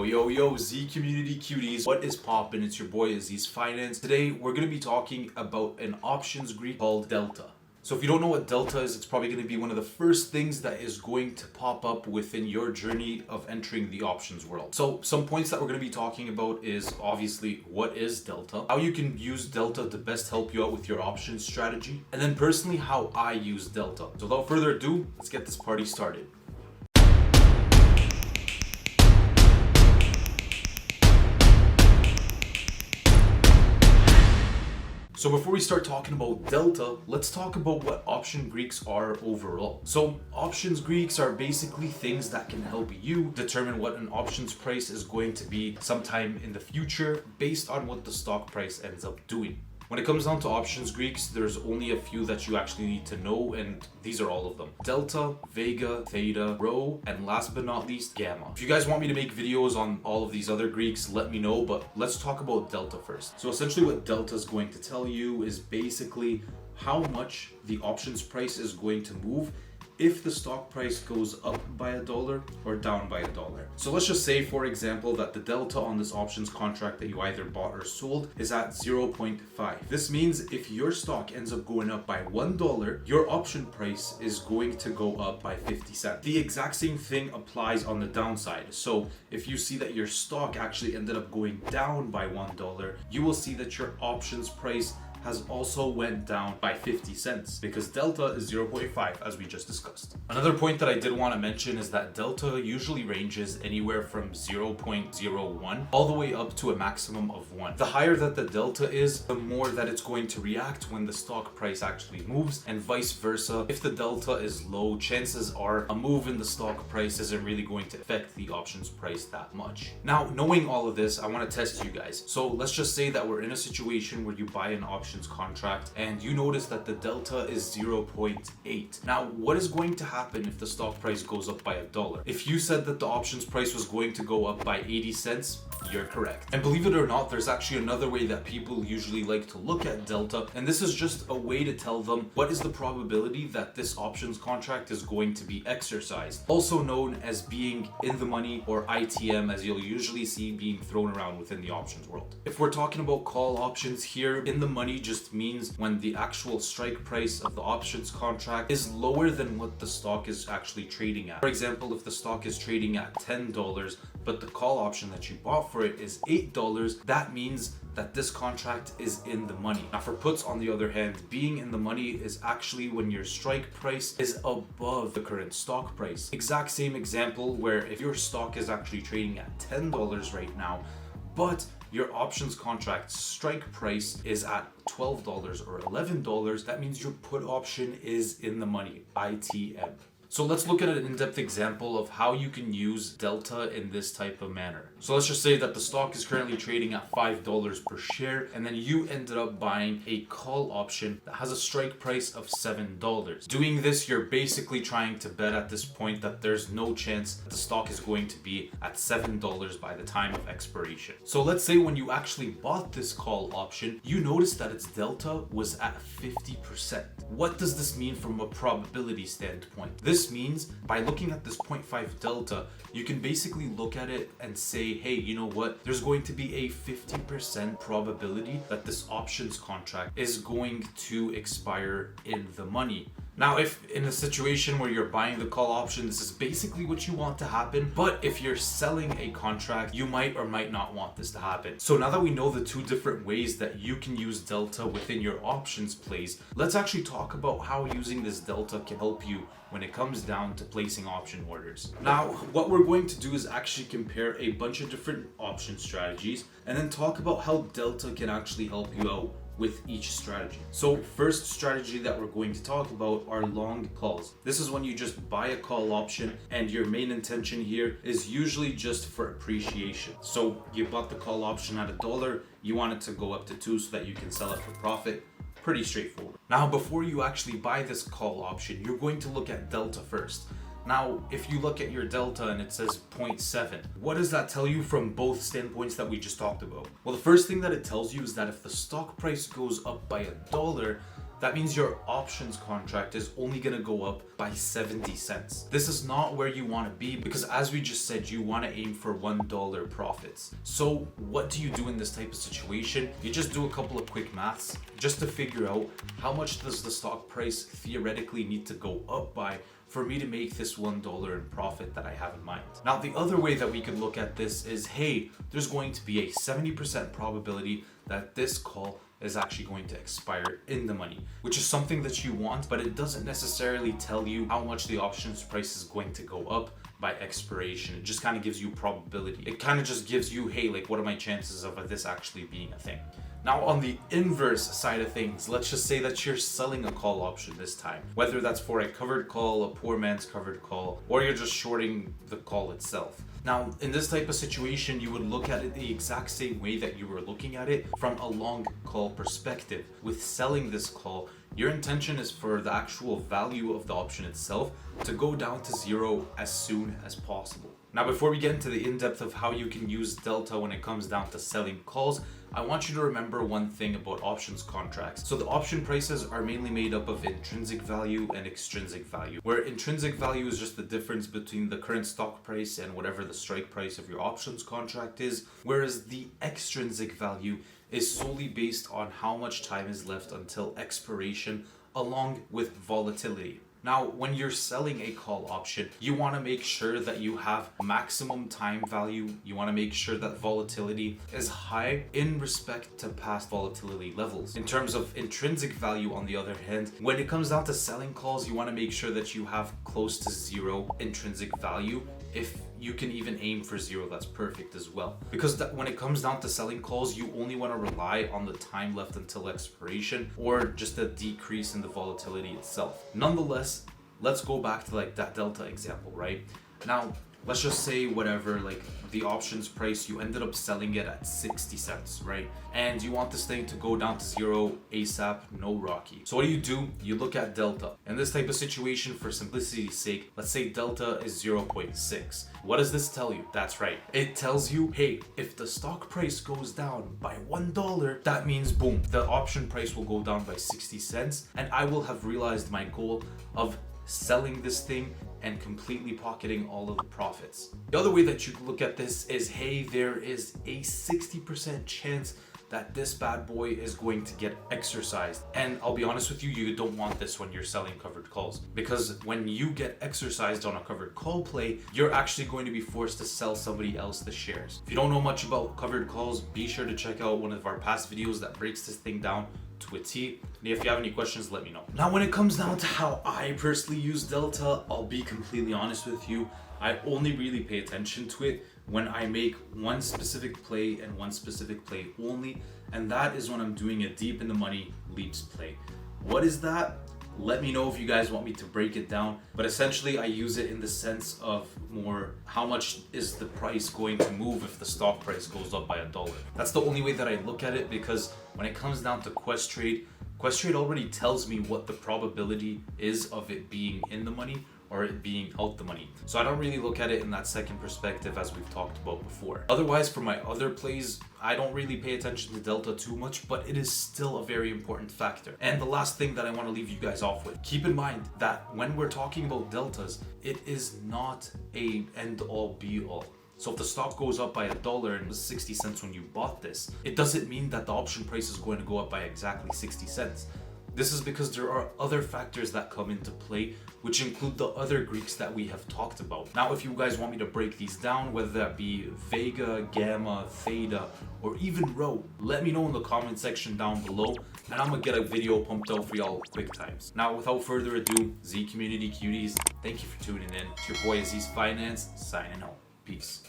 Yo, Z community cuties, what is poppin'? It's your boy Azizz Finance. Today we're gonna be talking about an options Greek called Delta. So if you don't know what Delta is, it's probably gonna be one of the first things that is going to pop up within your journey of entering the options world. So some points that we're gonna be talking about is obviously what is Delta, how you can use Delta to best help you out with your options strategy, and then personally how I use Delta. So without further ado, let's get this party started. So before we start talking about Delta, let's talk about what option Greeks are overall. So options Greeks are basically things that can help you determine what an options price is going to be sometime in the future based on what the stock price ends up doing. When it comes down to options Greeks, there's only a few that you actually need to know, and these are all of them: Delta, Vega, Theta, Rho, and last but not least, Gamma. If you guys want me to make videos on all of these other Greeks, let me know, but let's talk about Delta first. So essentially what Delta is going to tell you is basically how much the options price is going to move if the stock price goes up by $1 or down by $1. So let's just say, for example, that the delta on this options contract that you either bought or sold is at 0.5. This means if your stock ends up going up by $1, your option price is going to go up by 50 cents. The exact same thing applies on the downside. So if you see that your stock actually ended up going down by $1, you will see that your options price has also went down by 50 cents because Delta is 0.5 as we just discussed. Another point that I did want to mention is that Delta usually ranges anywhere from 0.01 all the way up to a maximum of 1. The higher that the Delta is, the more that it's going to react when the stock price actually moves, and vice versa. If the Delta is low, chances are a move in the stock price isn't really going to affect the options price that much. Now, knowing all of this, I want to test you guys. So let's just say that we're in a situation where you buy an option contract and you notice that the delta is 0.8. Now, what is going to happen if the stock price goes up by $1? If you said that the options price was going to go up by 80 cents, you're correct. And believe it or not, there's actually another way that people usually like to look at delta, and this is just a way to tell them what is the probability that this options contract is going to be exercised, also known as being in the money, or ITM, as you'll usually see being thrown around within the options world. If we're talking about call options here, in the money just means when the actual strike price of the options contract is lower than what the stock is actually trading at. For example, if the stock is trading at $10, but the call option that you bought for it is $8, that means that this contract is in the money. Now for puts, on the other hand, being in the money is actually when your strike price is above the current stock price. Exact same example where if your stock is actually trading at $10 right now, but your options contract strike price is at $12 or $11, that means your put option is in the money, ITM. So let's look at an in-depth example of how you can use Delta in this type of manner. So let's just say that the stock is currently trading at $5 per share, and then you ended up buying a call option that has a strike price of $7. Doing this, you're basically trying to bet at this point that there's no chance that the stock is going to be at $7 by the time of expiration. So let's say when you actually bought this call option, you noticed that its Delta was at 50%. What does this mean from a probability standpoint? This means by looking at this 0.5 delta, you can basically look at it and say, hey, you know what? There's going to be a 50% probability that this options contract is going to expire in the money. Now, if in a situation where you're buying the call option, this is basically what you want to happen. But if you're selling a contract, you might or might not want this to happen. So now that we know the two different ways that you can use delta within your options plays, let's actually talk about how using this delta can help you when it comes down to placing option orders. Now, what we're going to do is actually compare a bunch of different option strategies and then talk about how delta can actually help you out with each strategy. So first strategy that we're going to talk about are long calls. This is when you just buy a call option and your main intention here is usually just for appreciation. So you bought the call option at $1, you want it to go up to $2 so that you can sell it for profit. Pretty straightforward. Now, before you actually buy this call option, you're going to look at delta first. Now, if you look at your delta and it says 0.7, what does that tell you from both standpoints that we just talked about? Well, the first thing that it tells you is that if the stock price goes up by $1, that means your options contract is only going to go up by 70 cents. This is not where you want to be because, as we just said, you want to aim for $1 profits. So what do you do in this type of situation? You just do a couple of quick maths just to figure out how much does the stock price theoretically need to go up by for me to make this $1 in profit that I have in mind. Now, the other way that we could look at this is, hey, there's going to be a 70% probability that this call is actually going to expire in the money, which is something that you want, but it doesn't necessarily tell you how much the options price is going to go up by expiration. It just kind of gives you probability. It kind of just gives you, hey, like, what are my chances of this actually being a thing? Now, on the inverse side of things, let's just say that you're selling a call option this time, whether that's for a covered call, a poor man's covered call, or you're just shorting the call itself. Now, in this type of situation, you would look at it the exact same way that you were looking at it from a long call perspective. With selling this call, your intention is for the actual value of the option itself to go down to zero as soon as possible. Now, before we get into the in-depth of how you can use delta when it comes down to selling calls, I want you to remember one thing about options contracts. So the option prices are mainly made up of intrinsic value and extrinsic value, where intrinsic value is just the difference between the current stock price and whatever the strike price of your options contract is, whereas the extrinsic value is solely based on how much time is left until expiration along with volatility. Now, when you're selling a call option, you want to make sure that you have maximum time value. You want to make sure that volatility is high in respect to past volatility levels. In terms of intrinsic value, on the other hand, when it comes down to selling calls, you want to make sure that you have close to zero intrinsic value. If you can even aim for zero, that's perfect as well. Because when it comes down to selling calls, you only want to rely on the time left until expiration or just a decrease in the volatility itself. Nonetheless, let's go back to like that delta example, right? Now, let's just say whatever, like the options price, you ended up selling it at 60 cents, right? And you want this thing to go down to zero ASAP, no Rocky. So what do? You look at delta. In this type of situation, for simplicity's sake, let's say delta is 0.6. What does this tell you? That's right. It tells you, hey, if the stock price goes down by $1, that means boom, the option price will go down by 60 cents and I will have realized my goal of selling this thing and completely pocketing all of the profits. The other way that you can look at this is, hey, there is a 60% chance that this bad boy is going to get exercised. And I'll be honest with you, you don't want this when you're selling covered calls, because when you get exercised on a covered call play, you're actually going to be forced to sell somebody else the shares. If you don't know much about covered calls, be sure to check out one of our past videos that breaks this thing down to a T. And if you have any questions, let me know. Now, when it comes down to how I personally use delta, I'll be completely honest with you. I only really pay attention to it when I make one specific play and one specific play only, and that is when I'm doing a deep in the money leaps play. What is that? Let me know if you guys want me to break it down, but essentially I use it in the sense of more how much is the price going to move if the stock price goes up by $1. That's the only way that I look at it, because when it comes down to Questrade already tells me what the probability is of it being in the money or it being out the money. So I don't really look at it in that second perspective as we've talked about before. Otherwise, for my other plays, I don't really pay attention to delta too much, but it is still a very important factor. And the last thing that I want to leave you guys off with, keep in mind that when we're talking about deltas, it is not a end all be all. So if the stock goes up by $1 and it was 60 cents when you bought this, it doesn't mean that the option price is going to go up by exactly 60 cents. This is because there are other factors that come into play, which include the other Greeks that we have talked about. Now, if you guys want me to break these down, whether that be Vega, Gamma, Theta, or even Rho, let me know in the comment section down below, and I'm gonna get a video pumped out for y'all quick times. Now, without further ado, Z Community Cuties, thank you for tuning in. It's your boy Azizz Finance, signing out. Peace.